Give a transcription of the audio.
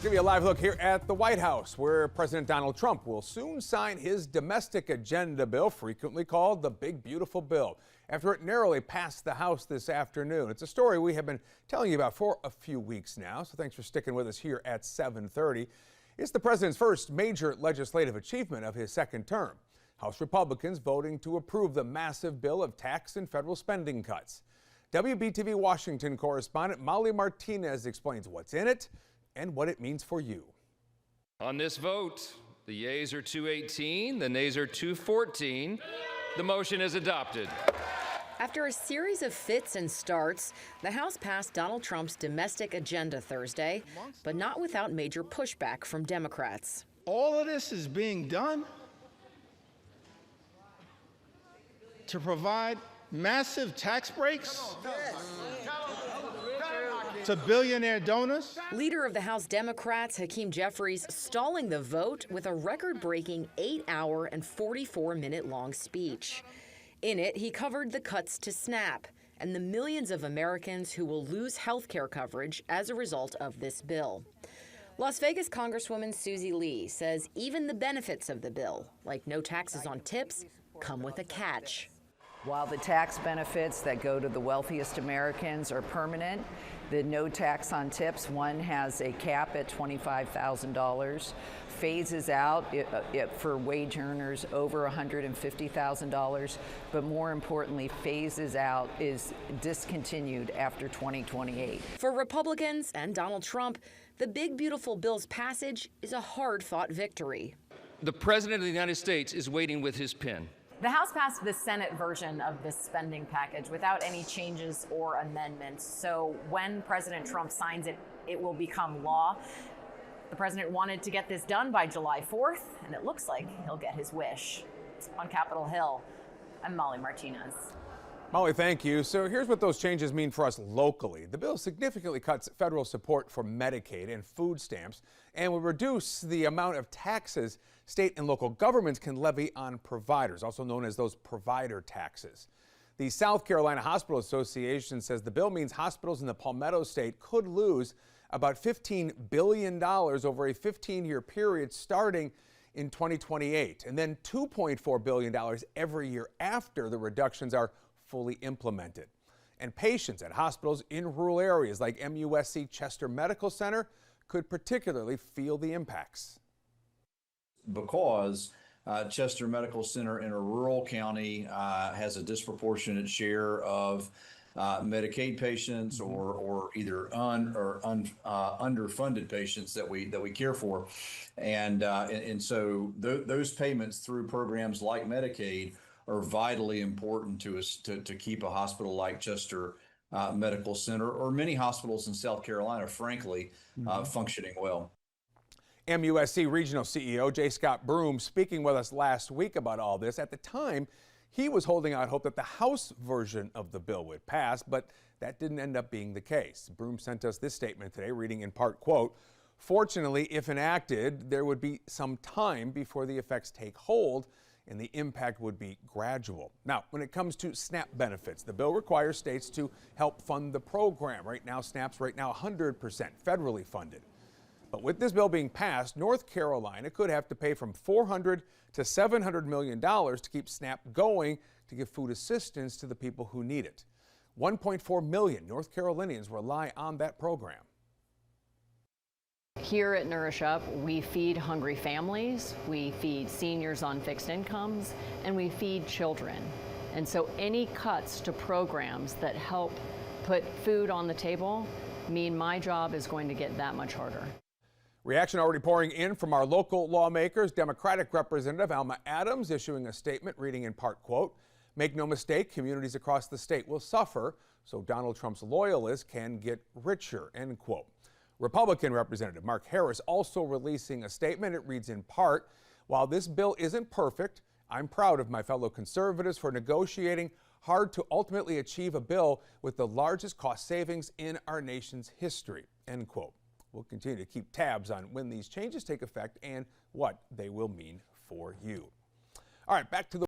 Give you a live look here at the White House, where President Donald Trump will soon sign his domestic agenda bill, frequently called the Big Beautiful Bill, after it narrowly passed the House this afternoon. It's a story we have been telling you about for a few weeks now, so thanks for sticking with us here at 7:30. It's the president's first major legislative achievement of his second term. House Republicans voting to approve the massive bill of tax and federal spending cuts. WBTV Washington correspondent Molly Martinez explains what's in it and what it means for you. On this vote, the yeas are 218, the nays are 214. The motion is adopted. After a series of fits and starts, the House passed Donald Trump's domestic agenda Thursday, but not without major pushback from Democrats. All of this is being done to provide massive tax breaks to billionaire donors. Leader of the House Democrats, Hakeem Jeffries, stalling the vote with a record-breaking 8-hour and 44-minute-long speech. In it, he covered the cuts to SNAP and the millions of Americans who will lose health care coverage as a result of this bill. Las Vegas Congresswoman Susie Lee says even the benefits of the bill, like no taxes on tips, come with a catch. While the tax benefits that go to the wealthiest Americans are permanent, the no tax on tips, one has a cap at $25,000, phases out for wage earners over $150,000, but more importantly, phases out, is discontinued after 2028. For Republicans and Donald Trump, the Big Beautiful Bill's passage is a hard-fought victory. The President of the United States is waiting with his pen. The House passed the Senate version of this spending package without any changes or amendments. So when President Trump signs it, it will become law. The president wanted to get this done by July 4th, and it looks like he'll get his wish. On Capitol Hill, I'm Molly Martinez. Molly, thank you. So here's what those changes mean for us locally. The bill significantly cuts federal support for Medicaid and food stamps and will reduce the amount of taxes state and local governments can levy on providers, also known as those provider taxes. The South Carolina Hospital Association says the bill means hospitals in the Palmetto State could lose about $15 billion over a 15-year period starting in 2028, and then $2.4 billion every year after the reductions are fully implemented. And patients at hospitals in rural areas like MUSC Chester Medical Center could particularly feel the impacts. Because Chester Medical Center in a rural county has a disproportionate share of Medicaid patients or either underfunded patients that we care for, and so those payments through programs like Medicaid are vitally important to us to keep a hospital like Chester Medical Center, or many hospitals in South Carolina, frankly, functioning well. MUSC Regional CEO J. Scott Broom speaking with us last week about all this. At the time, he was holding out hope that the House version of the bill would pass, but that didn't end up being the case. Broom sent us this statement today, reading in part, quote, "Fortunately, if enacted, there would be some time before the effects take hold, and the impact would be gradual." Now, when it comes to SNAP benefits, the bill requires states to help fund the program. Right now, SNAP's 100% federally funded. But with this bill being passed, North Carolina could have to pay from $400 to $700 million to keep SNAP going to give food assistance to the people who need it. 1.4 million North Carolinians rely on that program. Here at Nourish Up, we feed hungry families, we feed seniors on fixed incomes, and we feed children. And so any cuts to programs that help put food on the table mean my job is going to get that much harder. Reaction already pouring in from our local lawmakers. Democratic Representative Alma Adams issuing a statement reading in part, quote, "Make no mistake, communities across the state will suffer, so Donald Trump's loyalists can get richer," end quote. Republican Representative Mark Harris also releasing a statement. It reads in part, "While this bill isn't perfect, I'm proud of my fellow conservatives for negotiating hard to ultimately achieve a bill with the largest cost savings in our nation's history," end quote. We'll continue to keep tabs on when these changes take effect and what they will mean for you. All right, back to the